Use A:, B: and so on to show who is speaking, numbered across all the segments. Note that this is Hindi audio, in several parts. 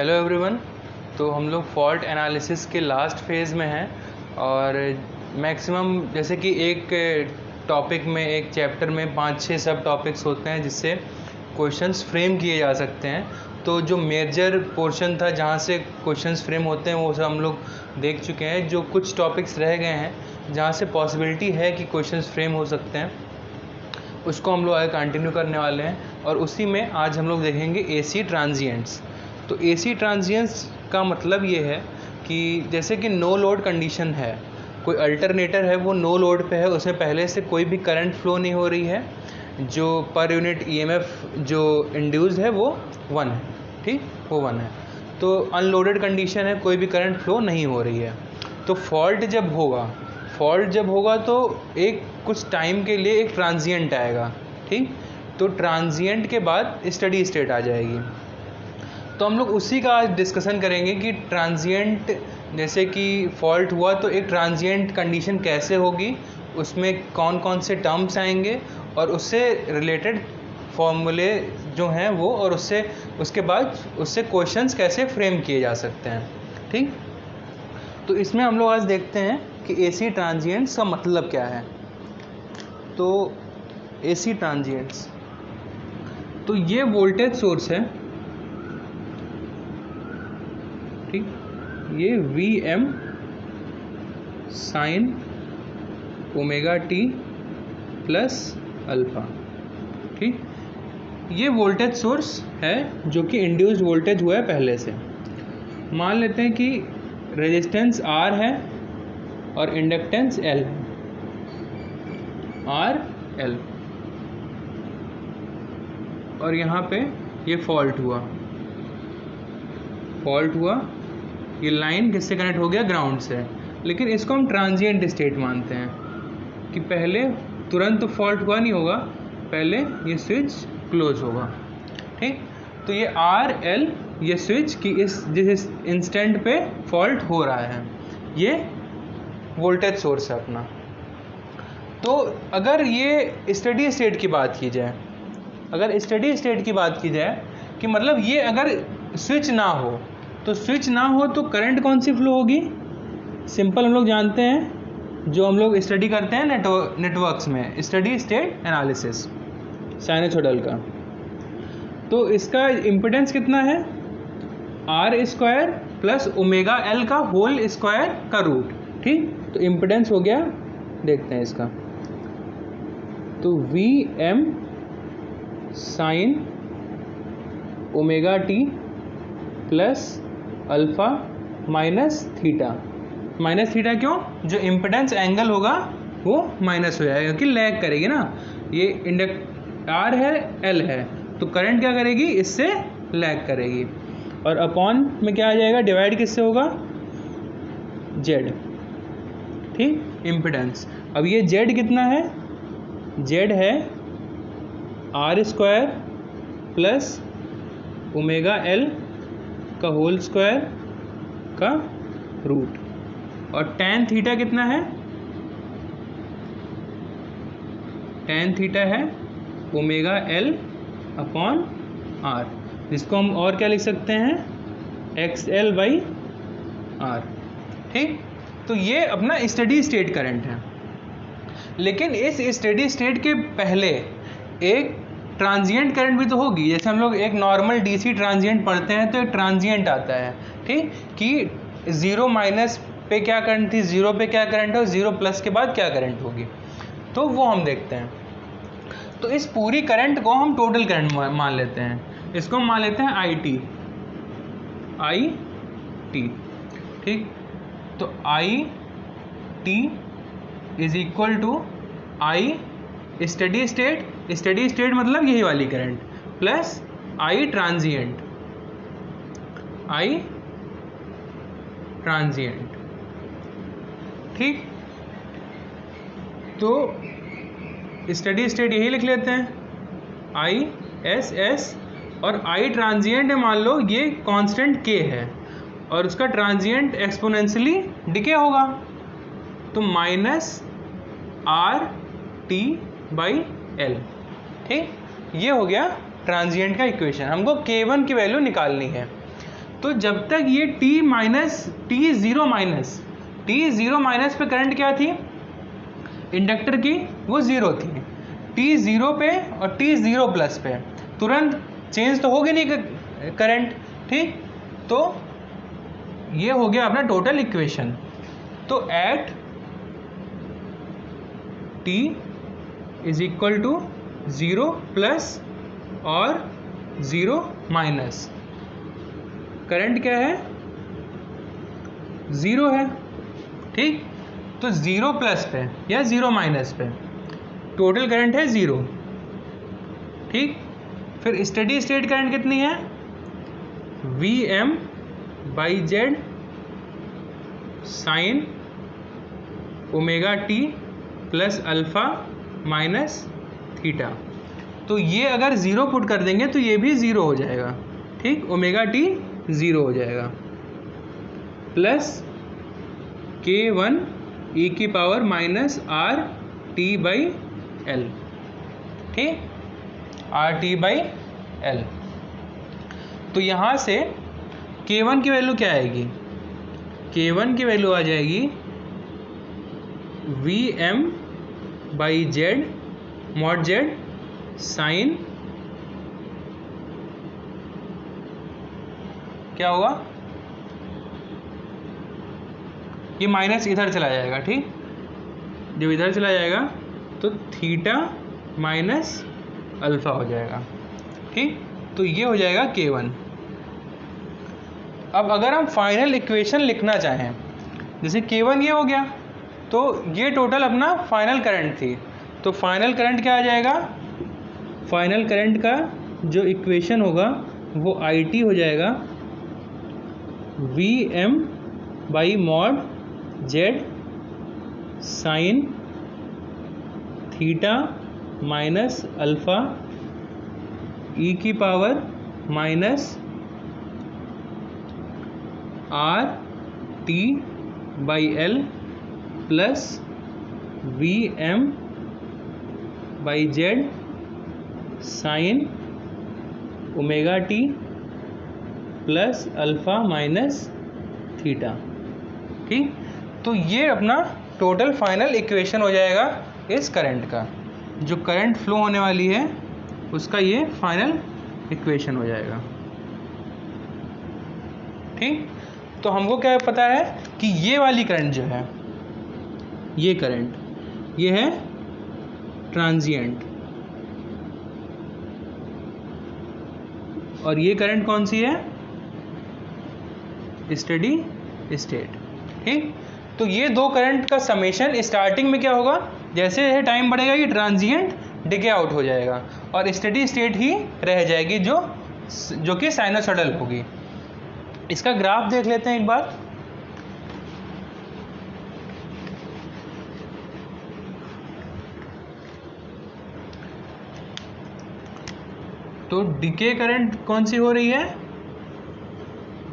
A: Hello everyone. तो हम लोग फॉल्ट एनालिसिस के लास्ट फेज़ में हैं और मैक्सिमम जैसे कि एक टॉपिक में एक चैप्टर में 5-6 सब टॉपिक्स होते हैं जिससे क्वेश्चंस फ्रेम किए जा सकते हैं। तो जो मेजर पोर्शन था जहाँ से क्वेश्चंस फ्रेम होते हैं वो सब हम लोग देख चुके हैं। जो कुछ टॉपिक्स रह गए हैं जहाँ से पॉसिबिलिटी है कि क्वेश्चंस फ्रेम हो सकते हैं उसको हम लोग आगे कंटिन्यू करने वाले हैं और उसी में आज हम लोग देखेंगे एसी ट्रांजिएंट्स। तो एसी ट्रांजिएंट्स का मतलब ये है कि जैसे कि नो लोड कंडीशन है, कोई अल्टरनेटर है वो नो लोड पे है, उसमें पहले से कोई भी करंट फ्लो नहीं हो रही है, जो पर यूनिट ईएमएफ जो इंड्यूस्ड है वो 1 है, ठीक, वो 1 है। तो अनलोडेड कंडीशन है, कोई भी करंट फ्लो नहीं हो रही है। तो फॉल्ट जब होगा तो एक कुछ टाइम के लिए एक ट्रांजिएंट आएगा, ठीक। तो ट्रांजिएंट के बाद स्टडी स्टेट आ जाएगी। तो हम लोग उसी का आज डिस्कशन करेंगे कि ट्रांजिएंट जैसे कि फॉल्ट हुआ तो एक ट्रांजिएंट कंडीशन कैसे होगी, उसमें कौन कौन से टर्म्स आएंगे और उससे रिलेटेड फॉर्मूले जो हैं वो, और उसके बाद उससे क्वेश्चंस कैसे फ्रेम किए जा सकते हैं, ठीक। तो इसमें हम लोग आज देखते हैं कि एसी ट्रांजिएंट्स का मतलब क्या है। तो एसी ट्रांजिएंट्स, तो ये वोल्टेज सोर्स है, ठीक, ये Vm sign omega T plus alpha, ठीक, ये वोल्टेज सोर्स है जो कि इंड्यूस्ड वोल्टेज हुआ है पहले से। मान लेते हैं कि रेजिस्टेंस R है और इंडक्टेंस L है, R L, और यहाँ पे ये फॉल्ट हुआ, ये लाइन किससे कनेक्ट हो गया, ग्राउंड से। लेकिन इसको हम ट्रांजिएंट स्टेट मानते हैं कि पहले तुरंत फॉल्ट हुआ नहीं होगा, पहले ये स्विच क्लोज होगा, ठीक। तो ये आर एल, ये स्विच की जिस इंस्टेंट पे फॉल्ट हो रहा है, ये वोल्टेज सोर्स है अपना। तो अगर ये स्टडी स्टेट की बात की जाए, कि मतलब ये अगर स्विच ना हो तो करंट कौन सी फ्लो होगी। सिंपल हम लोग जानते हैं, जो हम लोग स्टडी करते हैं नेटवर्क्स में, स्टडी स्टेट एनालिसिस साइनसॉइडल का, तो इसका इम्पिडेंस कितना है, R square plus omega L का होल स्क्वायर का रूट, ठीक। तो इम्पिडेंस हो गया, देखते हैं इसका, तो V M sine omega T plus alpha minus theta क्यों, जो इम्पिडेंस एंगल होगा वो माइनस हो जाएगा क्योंकि लैग करेगी ना, ये इंडक्ट आर है एल है, तो करंट क्या करेगी, इससे लैग करेगी, और अपॉन में क्या आ जाएगा, डिवाइड किससे होगा, जेड, ठीक, इम्पिडेंस। अब ये जेड कितना है, जेड है R square plus omega L का होल स्क्वायर का रूट, और tan थीटा कितना है, tan थीटा है ओमेगा एल अपॉन आर, जिसको हम और क्या लिख सकते हैं, XL बाई आर, ठीक। तो ये अपना स्टडी स्टेट करंट है। लेकिन इस स्टडी स्टेट के पहले एक ट्रांजिएंट करंट भी तो होगी। जैसे हम लोग एक नॉर्मल डीसी ट्रांजिएंट पढ़ते हैं तो एक ट्रांजिएंट आता है, ठीक, कि 0 माइनस पे क्या करंट थी, 0 पे क्या करंट है और 0 प्लस के बाद क्या करंट होगी, तो वो हम देखते हैं। तो इस पूरी करंट को हम टोटल करंट मान लेते हैं, इसको हम मान लेते हैं आई टी, ठीक। तो I T is equal to I steady state मतलब यही वाली करंट प्लस आई ट्रांजिएंट, ठीक। तो स्टडी स्टेट यही लिख लेते हैं, आई एस एस, और आई ट्रांजिएंट है, मान लो ये कांस्टेंट के है और उसका ट्रांजिएंट एक्सपोनेंशियली डिके होगा, तो minus R T by L, ठीक। ये हो गया ट्रांजिएंट का इक्वेशन। हमको K1 की वैल्यू निकालनी है। तो जब तक ये टी ज़ीरो माइनस पे करंट क्या थी इंडक्टर की, वो ज़ीरो थी। टी ज़ीरो पे और टी ज़ीरो प्लस पे तुरंत चेंज तो होगी नहीं करंट, ठीक। तो ये हो गया अपना टोटल इक्वेशन। तो at T is equal to zero plus और ज़ीरो माइनस, करंट क्या है, ज़ीरो है, ठीक। तो ज़ीरो प्लस पे या ज़ीरो माइनस पे टोटल करंट है ज़ीरो, ठीक। फिर स्टेडी स्टेट करंट कितनी है, V M by Z sine omega T plus alpha minus theta. तो ये अगर ज़ीरो पुट कर देंगे तो ये भी ज़ीरो हो जाएगा, ठीक, ओमेगा टी ज़ीरो हो जाएगा, प्लस K1 e की power minus R T by L, ठीक, आर टी बाई एल। तो यहाँ से K1 की वैल्यू क्या आएगी, K1 की वैल्यू आ जाएगी V M by Z mod Z sine, क्या होगा, ये माइनस इधर चला जाएगा, ठीक। जब इधर चला जाएगा तो थीटा माइनस अल्फ़ा हो जाएगा, ठीक। तो ये हो जाएगा K1। अब अगर हम फाइनल इक्वेशन लिखना चाहें, जैसे K1 ये हो गया, तो ये टोटल अपना फाइनल करंट थी। तो फाइनल करंट क्या आ जाएगा, फाइनल करंट का जो इक्वेशन होगा वो IT हो जाएगा V M by mod Z sine theta minus alpha E की power minus R T by L plus V M by Z sine omega T plus alpha minus theta, ठीक। तो ये अपना टोटल फाइनल इक्वेशन हो जाएगा इस करंट का, जो करंट फ्लो होने वाली है उसका ये फाइनल इक्वेशन हो जाएगा, ठीक। तो हमको क्या पता है कि ये वाली करंट जो है, ये करंट ये है ट्रांजिएंट, और ये करंट कौन सी है, स्टेडी स्टेट, ठीक। तो ये दो करंट का समेशन स्टार्टिंग में क्या होगा, जैसे जैसे टाइम बढ़ेगा ये ट्रांजिएंट डिके आउट हो जाएगा और स्टेडी स्टेट ही रह जाएगी, जो कि साइनसॉइडल होगी। इसका ग्राफ देख लेते हैं एक बार। तो डिके करंट कौन सी हो रही है,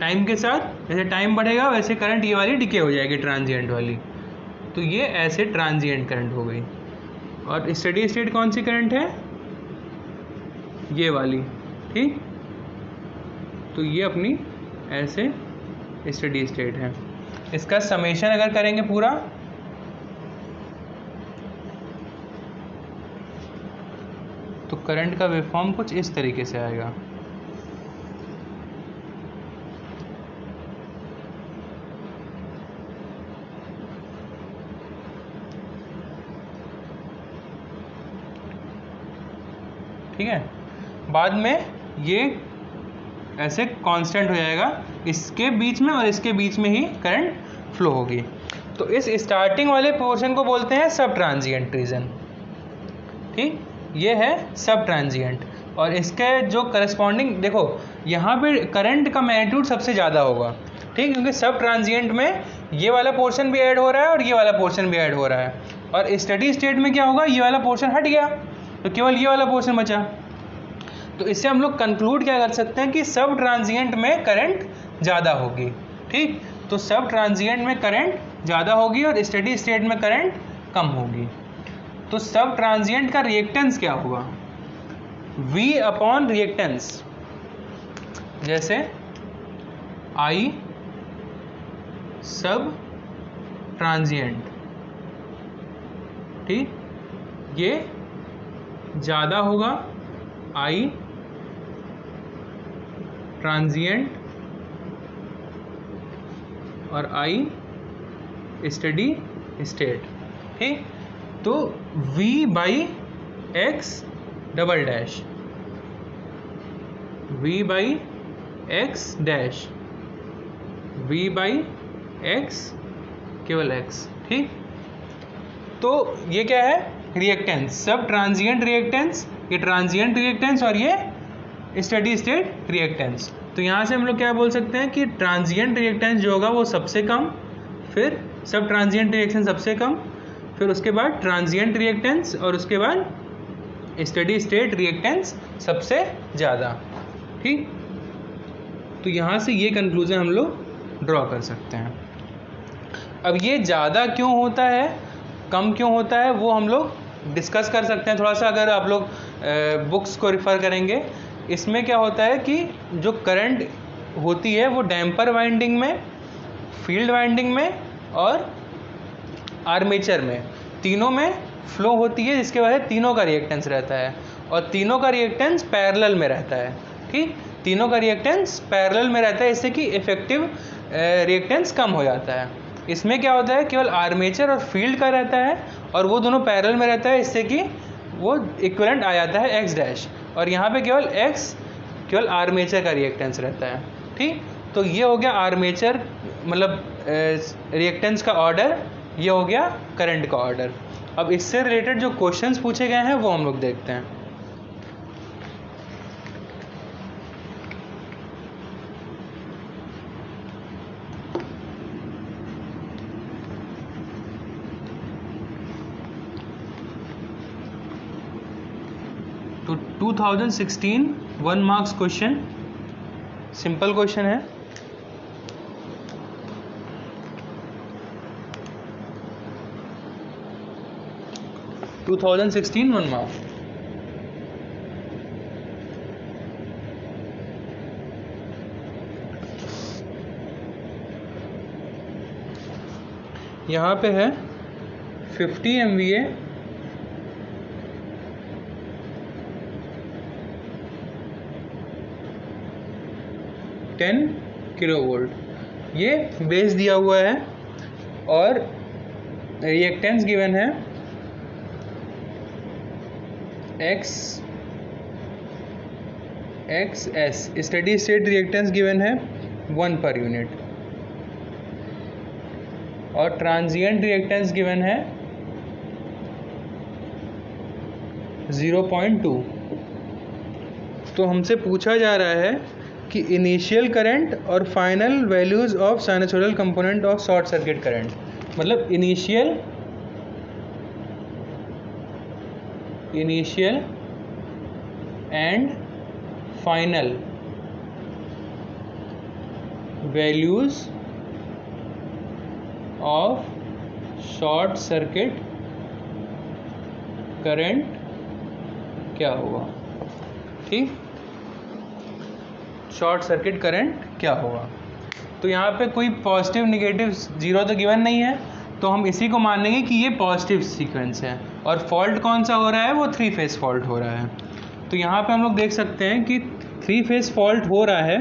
A: टाइम के साथ जैसे टाइम बढ़ेगा वैसे करंट ये वाली डिके हो जाएगी, ट्रांजिएंट वाली। तो ये ऐसे ट्रांजिएंट करंट हो गई। और स्टेडी स्टेट कौन सी करंट है, ये वाली, ठीक। तो ये अपनी ऐसे स्टेडी स्टेट है। इसका समेशन अगर करेंगे पूरा, तो करंट का वेवफॉर्म कुछ इस तरीके से आएगा। ठीक है, बाद में ये ऐसे कांस्टेंट हो जाएगा, इसके बीच में और इसके बीच में ही करंट फ्लो होगी। तो इस स्टार्टिंग वाले पोर्शन को बोलते हैं सब ट्रांजिएंट रीजन, ठीक। ये है सब ट्रांजिएंट, और इसके जो करस्पॉन्डिंग, देखो यहाँ पे करंट का मैग्नीट्यूड सबसे ज़्यादा होगा, ठीक, क्योंकि सब ट्रांजिएंट में ये वाला पोर्शन भी ऐड हो रहा है और ये वाला पोर्शन भी ऐड हो रहा है। और स्टेडी स्टेट में क्या होगा, ये वाला पोर्शन हट गया तो केवल ये वाला पोर्शन बचा। तो इससे हम लोग कंक्लूड क्या कर सकते हैं कि सब ट्रांजिएंट में करंट ज़्यादा होगी, ठीक। तो सब ट्रांजिएंट में करंट ज़्यादा होगी और स्टेडी स्टेट में करंट कम होगी। तो सब ट्रांजिएंट का रिएक्टेंस क्या होगा, V अपॉन रिएक्टेंस। जैसे आई सब ट्रांजिएंट, ठीक, ये ज़्यादा होगा आई ट्रांजिएंट और आई स्टेडी स्टेट, ठीक। तो v by x double dash, v by x dash, v by x केवल x, ठीक। तो ये क्या है, रिएक्टेंस, सब ट्रांजिएंट रिएक्टेंस, ये ट्रांजिएंट रिएक्टेंस और ये स्टेडी स्टेट रिएक्टेंस। तो यहाँ से हम लोग क्या बोल सकते हैं कि ट्रांजिएंट रिएक्टेंस जो होगा वो सबसे कम, फिर सब ट्रांजिएंट रिएक्शन सबसे कम, फिर उसके बाद ट्रांजिएंट रिएक्टेंस और उसके बाद स्टेडी स्टेट रिएक्टेंस सबसे ज़्यादा, ठीक। तो यहाँ से ये कंक्लूजन हम लोग ड्रॉ कर सकते हैं। अब ये ज़्यादा क्यों होता है, कम क्यों होता है, वो हम लोग डिस्कस कर सकते हैं थोड़ा सा, अगर आप लोग बुक्स को रिफ़र करेंगे। इसमें क्या होता है कि जो करंट होती है वो डैम्पर वाइंडिंग में, फील्ड वाइंडिंग में और आर्मेचर में, तीनों में फ्लो होती है, जिसके वजह से तीनों का रिएक्टेंस रहता है और तीनों का रिएक्टेंस पैरेलल में रहता है, ठीक। तीनों का रिएक्टेंस पैरेलल में रहता है, इससे कि इफेक्टिव रिएक्टेंस कम हो जाता है। इसमें क्या होता है, केवल आर्मेचर और फील्ड का रहता है और वो दोनों पैरेलल में रहता है, इससे कि वो इक्विवेलेंट आ जाता है एक्स डैश, और यहाँ पे केवल एक्स केवल आर्मेचर का रिएक्टेंस रहता है, ठीक। तो ये हो गया आर्मेचर मतलब रिएक्टेंस का ऑर्डर, ये हो गया करंट का ऑर्डर। अब इससे रिलेटेड जो क्वेश्चंस पूछे गए हैं वो हम लोग देखते हैं। तो 2016 1 मार्क्स क्वेश्चन, सिंपल क्वेश्चन है। To 2016 1 marks. यहाँ पे है 50 MVA 10 किलोवोल्ट, ये बेस दिया हुआ है और रिएक्टेंस गिवन है XS, steady state reactance given है 1 पर यूनिट और ट्रांजिएंट रिएक्टेंस गिवन है 0.2। तो हमसे पूछा जा रहा है कि इनिशियल करंट और final values of sinusoidal component of short circuit current, मतलब initial and final values of short circuit current क्या होगा, ठीक। शॉर्ट सर्किट करंट क्या होगा। तो यहाँ पे कोई पॉजिटिव निगेटिव जीरो तो गिवन नहीं है, तो हम इसी को मानेंगे कि ये पॉजिटिव सीक्वेंस है। और फॉल्ट कौन सा हो रहा है, वो 3 फेज फॉल्ट हो रहा है। तो यहाँ पे हम लोग देख सकते हैं कि 3 फेज फॉल्ट हो रहा है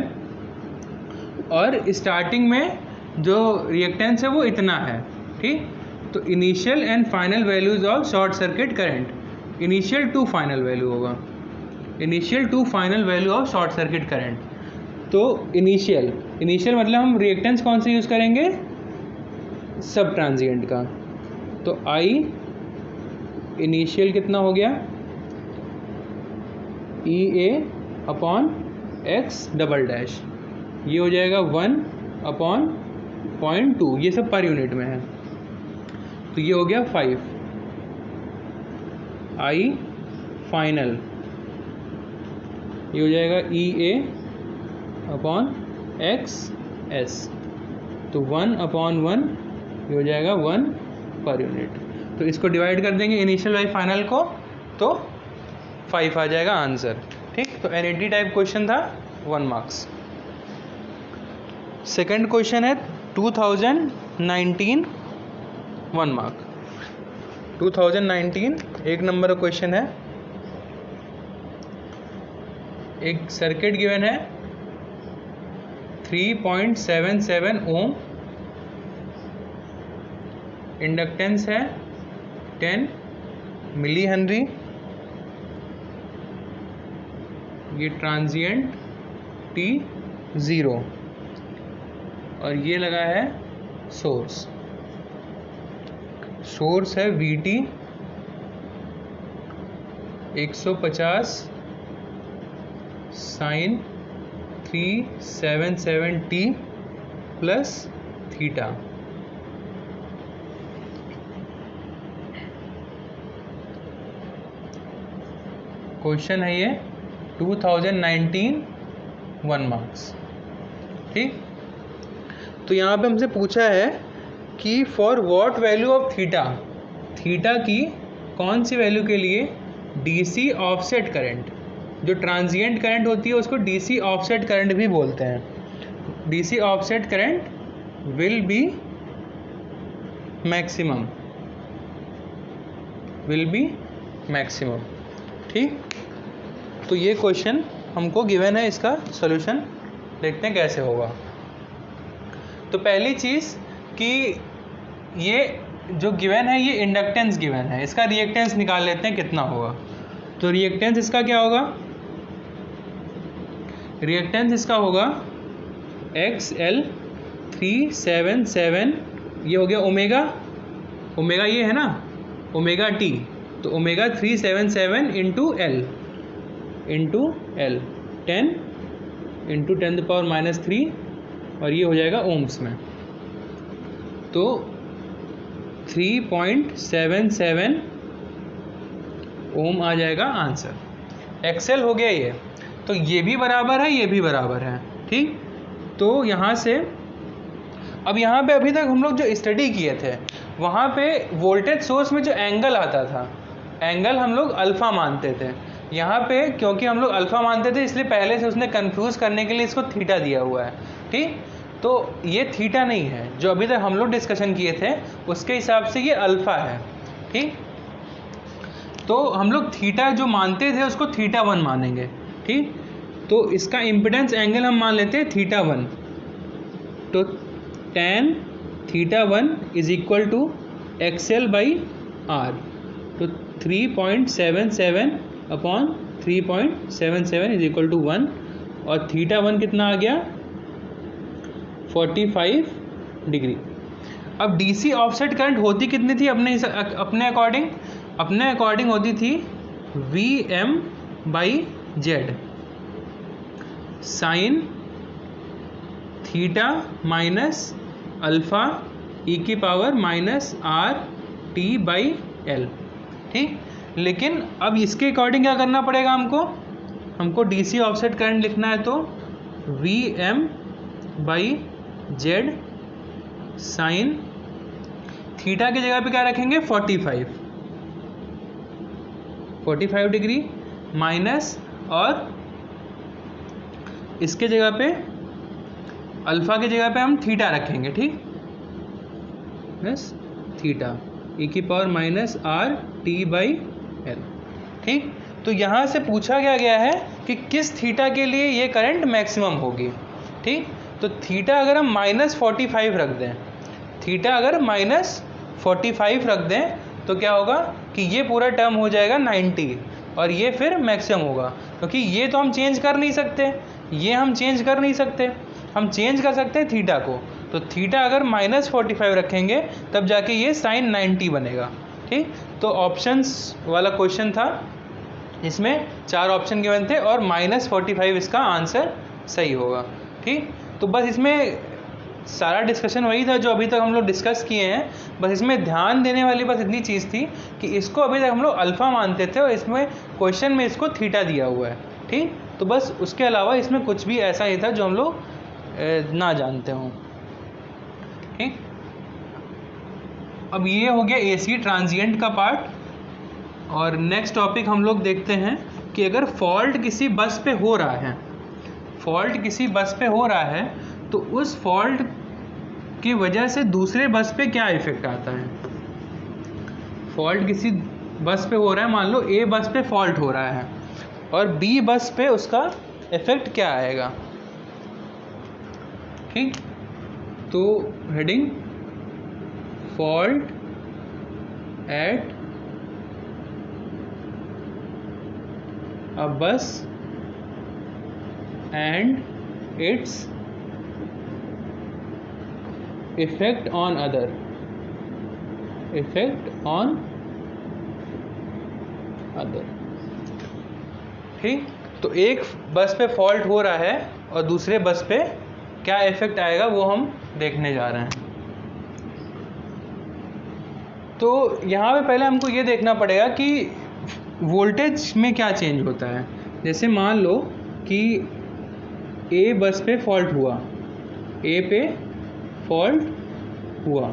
A: और स्टार्टिंग में जो रिएक्टेंस है वो इतना है, ठीक। तो initial and final values of short circuit current, initial to final value होगा, initial to final value of short circuit current. तो इनिशियल मतलब हम रिएक्टेंस कौन से यूज़ करेंगे, सब ट्रांजिएंट का। तो आई इनिशियल कितना हो गया, EA upon x double dash, ये हो जाएगा 1/0.2, ये सब पर यूनिट में है। तो ये हो गया 5। आई फाइनल ये हो जाएगा EA अपॉन XS, तो 1/1 ये हो जाएगा 1 पर यूनिट। तो इसको डिवाइड कर देंगे इनिशियल बाई फाइनल को, तो 5 आ जाएगा आंसर, ठीक। तो NET टाइप क्वेश्चन था, 1 मार्क्स। सेकंड क्वेश्चन है 2019 1 मार्क। 2019 1 नंबर का क्वेश्चन है। एक सर्किट गिवन है 3.77 ओम, इंडक्टेंस है 10 मिली हेनरी, ये ट्रांजिएंट T0 और ये लगा है सोर्स है VT 150 sin 377T plus theta. Question है ये 2019 1 मार्क्स। ठीक, तो यहाँ पे हमसे पूछा है कि for what value of theta, theta की कौन सी वैल्यू के लिए डीसी ऑफसेट करंट, जो ट्रांजिएंट करंट होती है उसको डीसी ऑफसेट करंट भी बोलते हैं। DC offset current will be maximum. ठीक, तो ये क्वेश्चन हमको गिवन है, इसका सॉल्यूशन देखते हैं कैसे होगा। तो पहली चीज़ कि ये जो गिवन है ये इंडक्टेंस गिवन है, इसका रिएक्टेंस निकाल लेते हैं कितना होगा। तो रिएक्टेंस इसका क्या होगा, रिएक्टेंस इसका होगा XL 377, ये हो गया ओमेगा, ओमेगा ये है ना ओमेगा T, तो ओमेगा 377 इंटू L 10 इंटू 10⁻³ और ये हो जाएगा ओम्स में, तो 3.77 ओम आ जाएगा आंसर। एक्सेल हो गया ये, तो ये भी बराबर है, ये भी बराबर है। ठीक, तो यहाँ से अब यहाँ पे अभी तक हम लोग जो स्टडी किए थे वहाँ पे वोल्टेज सोर्स में जो एंगल आता था, एंगल हम लोग अल्फ़ा मानते थे। यहाँ पे क्योंकि हम लोग अल्फ़ा मानते थे इसलिए पहले से उसने कंफ्यूज करने के लिए इसको थीटा दिया हुआ है। ठीक, तो ये थीटा नहीं है, जो अभी तक हम लोग डिस्कशन किए थे उसके हिसाब से ये अल्फ़ा है। ठीक, तो हम लोग थीटा जो मानते थे उसको θ1 मानेंगे। ठीक, तो इसका इम्पिडेंस एंगल हम मान लेते हैं θ1, तो tan θ1 is equal to XL/R, तो 3.77 अपॉन 3.77 इज इक्वल टू 1, और θ1 कितना आ गया 45 डिग्री। अब डीसी ऑफसेट करंट होती कितनी थी अपने अकॉर्डिंग होती थी VM/Z sign theta minus alpha e⁻⁻RT/L। ठीक, लेकिन अब इसके अकॉर्डिंग क्या करना पड़ेगा, हमको डीसी ऑफसेट करंट लिखना है, तो VM/Z साइन थीटा की जगह पे क्या रखेंगे 45 डिग्री माइनस, और इसके जगह पे अल्फ़ा की जगह पे हम थीटा रखेंगे। ठीक, बस थीटा e⁻⁻RT/L। ठीक, तो यहाँ से पूछा गया है कि किस थीटा के लिए ये करंट मैक्सिमम होगी। ठीक, तो थीटा अगर हम -45 रख दें, थीटा अगर -45 रख दें तो क्या होगा कि ये पूरा टर्म हो जाएगा 90 और ये फिर मैक्सिमम होगा, क्योंकि ये तो हम चेंज कर नहीं सकते, ये हम चेंज कर नहीं सकते, हम चेंज कर सकते हैं थीटा को। तो थीटा अगर -45 रखेंगे तब जाके ये sin 90 बनेगा। ठीक, तो ऑप्शंस वाला क्वेश्चन था, इसमें 4 ऑप्शन गिवन थे और -45 इसका आंसर सही होगा। ठीक, तो बस इसमें सारा डिस्कशन वही था जो अभी तक हम लोग डिस्कस किए हैं। बस इसमें ध्यान देने वाली बस इतनी चीज़ थी कि इसको अभी तक हम लोग अल्फ़ा मानते थे और इसमें क्वेश्चन में इसको थीटा दिया हुआ है। ठीक, तो बस उसके अलावा इसमें कुछ भी ऐसा ही था जो हम लोग ना जानते हों। ठीक, अब ये हो गया AC ट्रांजिएंट का पार्ट, और नेक्स्ट टॉपिक हम लोग देखते हैं कि अगर फॉल्ट किसी बस पे हो रहा है, तो उस फॉल्ट की वजह से दूसरे बस पे क्या इफेक्ट आता है। फॉल्ट किसी बस पे हो रहा है, मान लो ए बस पे फॉल्ट हो रहा है और बी बस पे उसका इफेक्ट क्या आएगा। ठीक, तो हेडिंग फॉल्ट एट अ बस and its effect on other, effect on other. ठीक, तो एक बस पे फॉल्ट हो रहा है और दूसरे बस पे क्या इफेक्ट आएगा वो हम देखने जा रहे हैं। तो यहाँ पे पहले हमको ये देखना पड़ेगा कि वोल्टेज में क्या चेंज होता है। जैसे मान लो कि ए बस पे फॉल्ट हुआ, ए पे फॉल्ट हुआ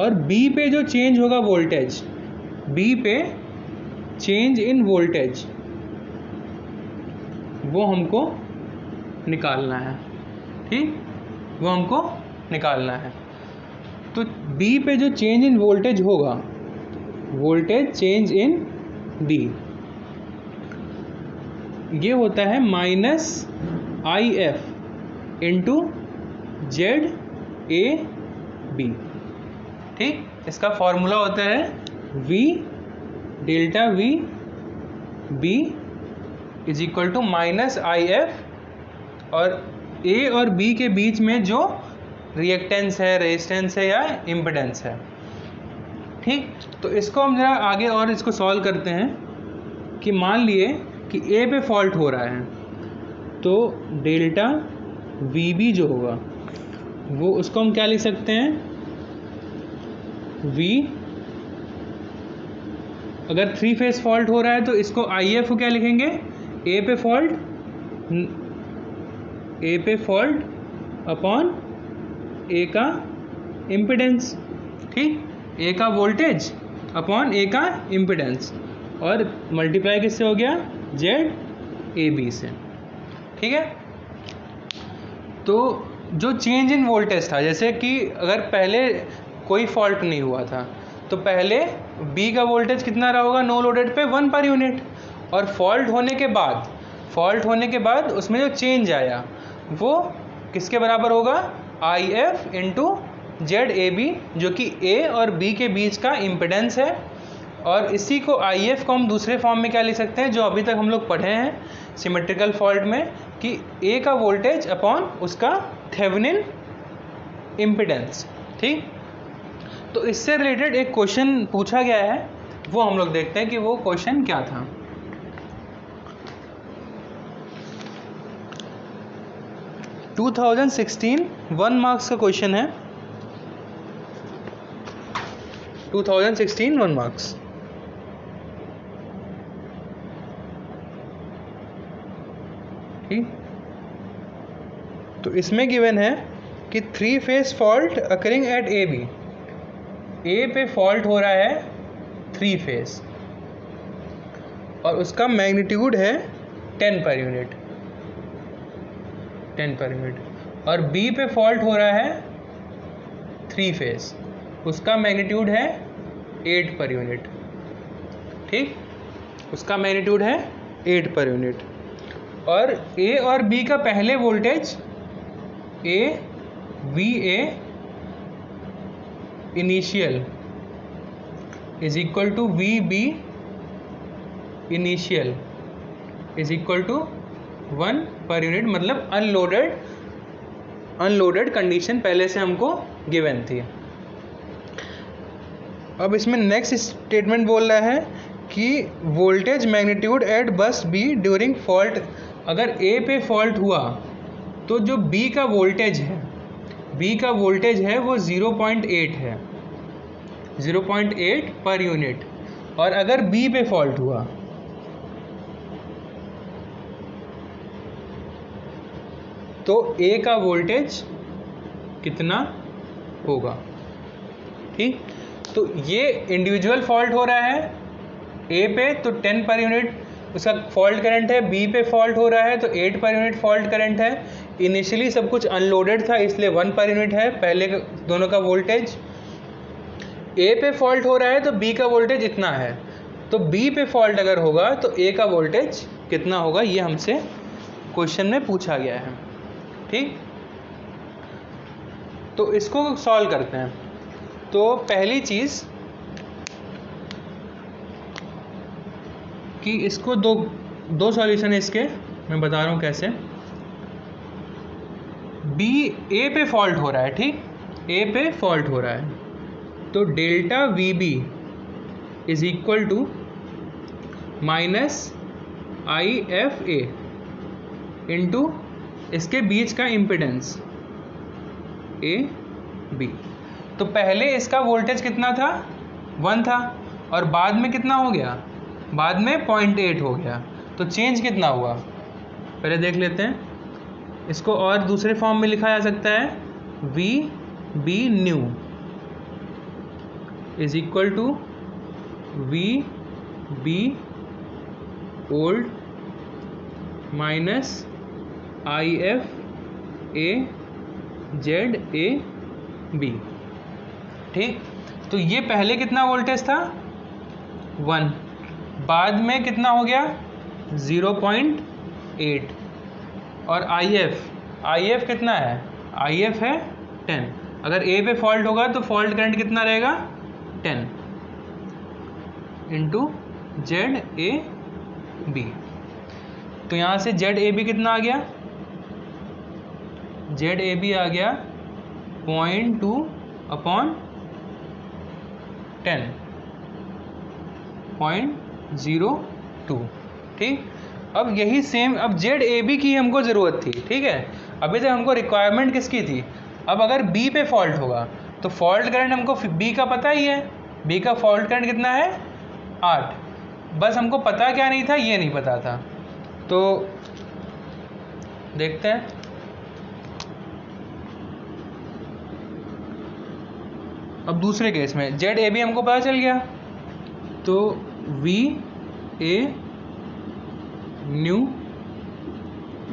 A: और बी पे जो चेंज होगा वोल्टेज, बी पे चेंज इन वोल्टेज, वो हमको निकालना है। ठीक, वो हमको निकालना है। तो बी पे जो चेंज इन वोल्टेज होगा, वोल्टेज चेंज इन बी, ये होता है minus I F into Z A B. ठीक, इसका फॉर्मूला होता है V delta V B is equal to minus I F और ए और बी के बीच में जो रिएक्टेंस है, रेजिस्टेंस है या इम्पिडेंस है। ठीक, तो इसको हम जरा आगे और इसको सॉल्व करते हैं कि मान लिए कि ए पे फॉल्ट हो रहा है, तो डेल्टा वी बी जो होगा वो उसको हम क्या लिख सकते हैं, वी, अगर थ्री फेज फॉल्ट हो रहा है तो इसको आई एफ को क्या लिखेंगे, ए पे फॉल्ट अपॉन ए का इम्पिडेंस। ठीक, ए का वोल्टेज अपॉन ए का इम्पिडेंस और मल्टीप्लाई किससे हो गया, जेड ए बी से। ठीक है, तो जो चेंज इन वोल्टेज था, जैसे कि अगर पहले कोई फॉल्ट नहीं हुआ था तो पहले बी का वोल्टेज कितना रहा होगा नो लोडेड पे 1 पर यूनिट, और फॉल्ट होने के बाद उसमें जो चेंज आया वो किसके बराबर होगा, I F into Z A B, जो कि ए और बी के बीच का इम्पिडेंस है। और इसी को आई एफ को हम दूसरे फॉर्म में क्या लिख सकते हैं, जो अभी तक हम लोग पढ़े हैं सिमेट्रिकल फॉल्ट में, कि ए का वोल्टेज अपॉन उसका थेवेनिन इम्पिडेंस। ठीक, तो इससे रिलेटेड एक क्वेश्चन पूछा गया है, वो हम लोग देखते हैं कि वो क्वेश्चन क्या था। टू 2016 1 मार्क्स का क्वेश्चन है, 2016 1 मार्क्स। ठीक, तो इसमें गिवन है कि three phase fault occurring at A B, A पे फॉल्ट हो रहा है थ्री फेज और उसका मैग्नीट्यूड है 10 पर यूनिट, 10 पर यूनिट, और बी पे फॉल्ट हो रहा है थ्री फेज, उसका मैग्नीट्यूड है 8 पर यूनिट। ठीक, उसका मैग्नीट्यूड है 8 पर यूनिट, और ए और बी का पहले voltage A V A initial is equal to V B initial is equal to 1 per unit, मतलब अनलोडेड कंडीशन पहले से हमको गिवन थी। अब इसमें नेक्स्ट स्टेटमेंट बोल रहा है कि वोल्टेज मैग्नीट्यूड एट बस बी ड्यूरिंग फॉल्ट, अगर ए पे फॉल्ट हुआ तो जो बी का वोल्टेज है वो 0.8 है, 0.8 पर यूनिट, और अगर बी पे फॉल्ट हुआ तो ए का वोल्टेज कितना होगा। ठीक, तो ये इंडिविजुअल फॉल्ट हो रहा है ए पे तो 10 पर यूनिट उसका फॉल्ट करंट है, बी पे फॉल्ट हो रहा है तो 8 पर यूनिट फॉल्ट करंट है। इनिशियली सब कुछ अनलोडेड था इसलिए 1 पर यूनिट है पहले दोनों का वोल्टेज। ए पे फॉल्ट हो रहा है तो बी का वोल्टेज इतना है, तो बी पे फॉल्ट अगर होगा तो ए का वोल्टेज कितना होगा, ये हमसे क्वेश्चन में पूछा गया है। ठीक, तो इसको सॉल्व करते हैं। तो पहली चीज़ कि इसको दो सॉल्यूशन है इसके, मैं बता रहा हूँ कैसे। बी ए पे फॉल्ट हो रहा है, ठीक, ए पे फॉल्ट हो रहा है, तो delta V B is equal to minus I F A into इसके बीच का इम्पिडेंस ए बी। तो पहले इसका वोल्टेज कितना था, 1 था, और बाद में कितना हो गया, बाद में 0.8 हो गया। तो चेंज कितना हुआ पहले देख लेते हैं। इसको और दूसरे फॉर्म में लिखा जा सकता है, V B new is equal to V B old minus I F A Z A B. ठीक, तो ये पहले कितना वोल्टेज था, 1, बाद में कितना हो गया 0.8, और आई एफ कितना है, आई एफ है 10। अगर ए पे फॉल्ट होगा तो फॉल्ट करंट कितना रहेगा, 10 इंटू जेड ए बी। तो यहाँ से जेड ए बी कितना आ गया, जेड ए बी आ गया 0.2 अपॉन 10, 0.02। ठीक, अब यही सेम, अब जेड ए बी की हमको ज़रूरत थी, ठीक है, अभी तक हमको रिक्वायरमेंट किसकी थी। अब अगर बी पे फॉल्ट होगा तो फॉल्ट करंट हमको बी का पता ही है, बी का फॉल्ट करंट कितना है 8, बस हमको पता क्या नहीं था, ये नहीं पता था। तो देखते हैं, अब दूसरे केस में जेड ए बी हमको पता चल गया, तो V A new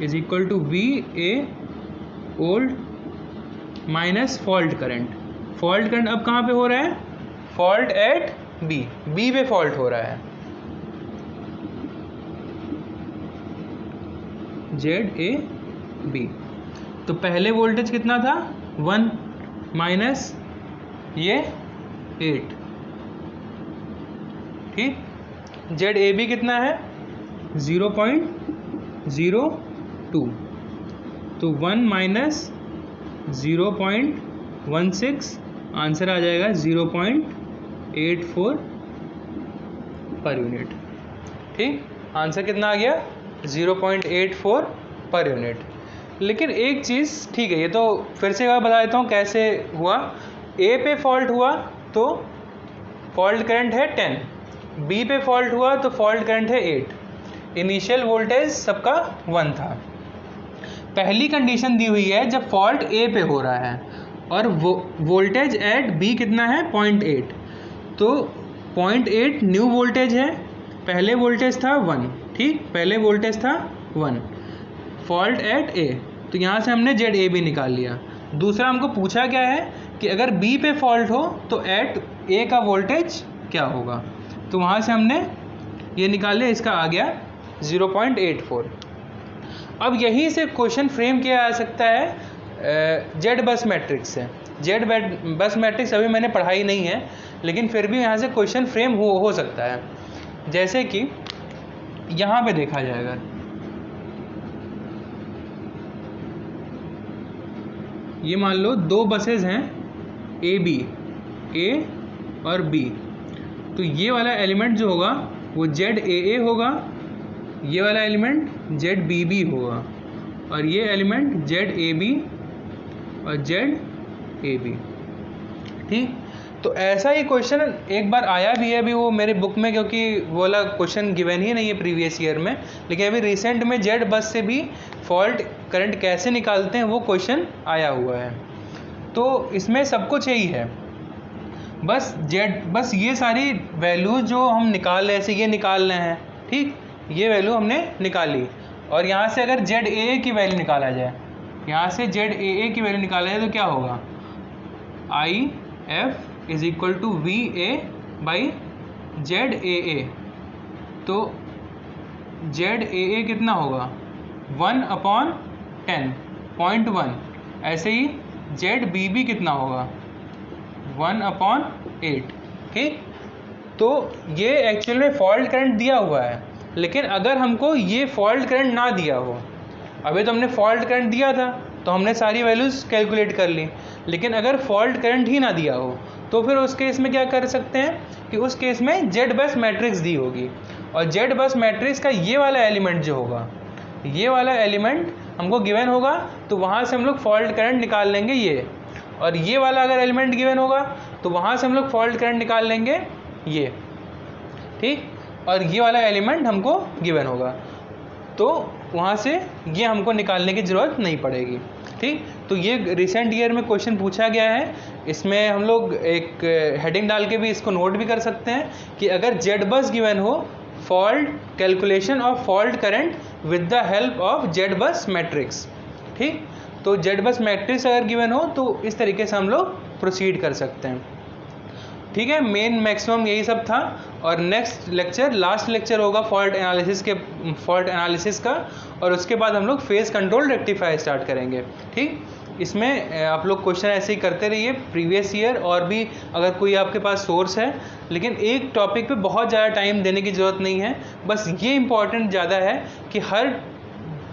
A: is equal to V A old minus fault current. Fault current अब कहाँ पे हो रहा है, फॉल्ट एट बी, बी पे फॉल्ट हो रहा है, जेड ए बी। तो पहले वोल्टेज कितना था 1 माइनस ये 8, ठीक, जेड ए बी कितना है 0.02, तो 1 माइनस 0.16, आंसर आ जाएगा 0.84 पर यूनिट। ठीक, आंसर कितना आ गया 0.84 पर यूनिट। लेकिन एक चीज़, ठीक है, ये तो फिर से एक बार बता देता हूँ कैसे हुआ। ए पे फॉल्ट हुआ तो फॉल्ट करंट है 10, बी पे फॉल्ट हुआ तो फॉल्ट करंट है 8, इनिशियल वोल्टेज सबका 1 था। पहली कंडीशन दी हुई है जब फॉल्ट ए पे हो रहा है और वोल्टेज एट बी कितना है 0.8, तो 0.8 न्यू वोल्टेज है, पहले वोल्टेज था 1, ठीक, पहले वोल्टेज था 1, फॉल्ट एट ए, तो यहाँ से हमने जेड ए बी निकाल लिया। दूसरा हमको पूछा क्या है कि अगर बी पे फॉल्ट हो तो एट ए का वोल्टेज क्या होगा, तो वहाँ से हमने ये निकाल लिया, इसका आ गया 0.84। अब यहीं से क्वेश्चन फ्रेम किया जा सकता है जेड बस मैट्रिक्स से। जेड बस मैट्रिक्स अभी मैंने पढ़ाई नहीं है, लेकिन फिर भी यहाँ से क्वेश्चन फ्रेम हो सकता है। जैसे कि यहाँ पे देखा जाएगा, ये मान लो 2 बसेज हैं ए बी, ए और बी, तो ये वाला एलिमेंट जो होगा वो जेड ए होगा, ये वाला एलिमेंट जेड बी बी होगा, और ये एलिमेंट जेड ए बी और जेड ए बी। ठीक, तो ऐसा ही क्वेश्चन एक बार आया भी है अभी वो मेरे बुक में, क्योंकि वो वाला क्वेश्चन गिवन ही नहीं है प्रीवियस ईयर में, लेकिन अभी रिसेंट में जेड बस से भी फॉल्ट करंट कैसे निकालते हैं वो क्वेश्चन आया हुआ है। तो इसमें सब कुछ यही है, बस ये सारी वैल्यू जो हम निकाल रहे हैं, ऐसे ये निकाल रहे हैं, ठीक, ये वैल्यू हमने निकाली, और यहाँ से अगर जेड ए की वैल्यू निकाला जाए, यहाँ से जेड ए ए की वैल्यू निकाला जाए तो क्या होगा, I F is equal to V A by Z A A. तो जेड ए ए कितना होगा 1/10.1। ऐसे ही जेड बी बी कितना होगा 1/8। ठीक, तो ये एक्चुअल में फॉल्ट करंट दिया हुआ है, लेकिन अगर हमको ये फॉल्ट करंट ना दिया हो, अभी तो हमने फॉल्ट करंट दिया था तो हमने सारी वैल्यूज़ कैलकुलेट कर ली, लेकिन अगर फॉल्ट करंट ही ना दिया हो तो फिर उस केस में क्या कर सकते हैं कि उस केस में जेड बस मैट्रिक्स दी होगी, और जेड बस मैट्रिक्स का ये वाला एलिमेंट जो होगा, ये वाला एलिमेंट हमको गिवन होगा, तो वहाँ से हम लोग फॉल्ट करंट निकाल लेंगे ये, और ये वाला अगर एलिमेंट गिवन होगा तो वहाँ से हम लोग फॉल्ट करंट निकाल लेंगे ये। ठीक, और ये वाला एलिमेंट हमको गिवन होगा तो वहाँ से ये हमको निकालने की ज़रूरत नहीं पड़ेगी। ठीक, तो ये रिसेंट ईयर में क्वेश्चन पूछा गया है, इसमें हम लोग एक हेडिंग डाल के भी इसको नोट भी कर सकते हैं कि अगर जेड बस गिवन हो, fault calculation of fault current with the help of Z बस मैट्रिक्स। ठीक, तो जेड बस मैट्रिक्स अगर गिवन हो तो इस तरीके से हम लोग प्रोसीड कर सकते हैं। ठीक है, मेन मैक्सिमम यही सब था, और नेक्स्ट लेक्चर लास्ट लेक्चर होगा फॉल्ट एनालिसिस का, और उसके बाद हम लोग फेज कंट्रोल रेक्टिफायर स्टार्ट करेंगे। ठीक, इसमें आप लोग क्वेश्चन ऐसे ही करते रहिए प्रीवियस ईयर, और भी अगर कोई आपके पास सोर्स है, लेकिन एक टॉपिक पे बहुत ज़्यादा टाइम देने की ज़रूरत नहीं है, बस ये इम्पॉर्टेंट ज़्यादा है कि हर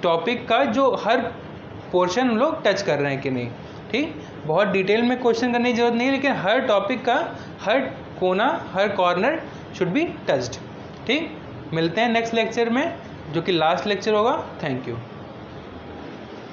A: टॉपिक का जो हर पोर्शन हम लोग टच कर रहे हैं कि नहीं। ठीक, बहुत डिटेल में क्वेश्चन करने की जरूरत नहीं है, लेकिन हर टॉपिक का हर कोना हर कॉर्नर शुड बी टच्ड। ठीक, मिलते हैं नेक्स्ट लेक्चर में जो कि लास्ट लेक्चर होगा। Thank you.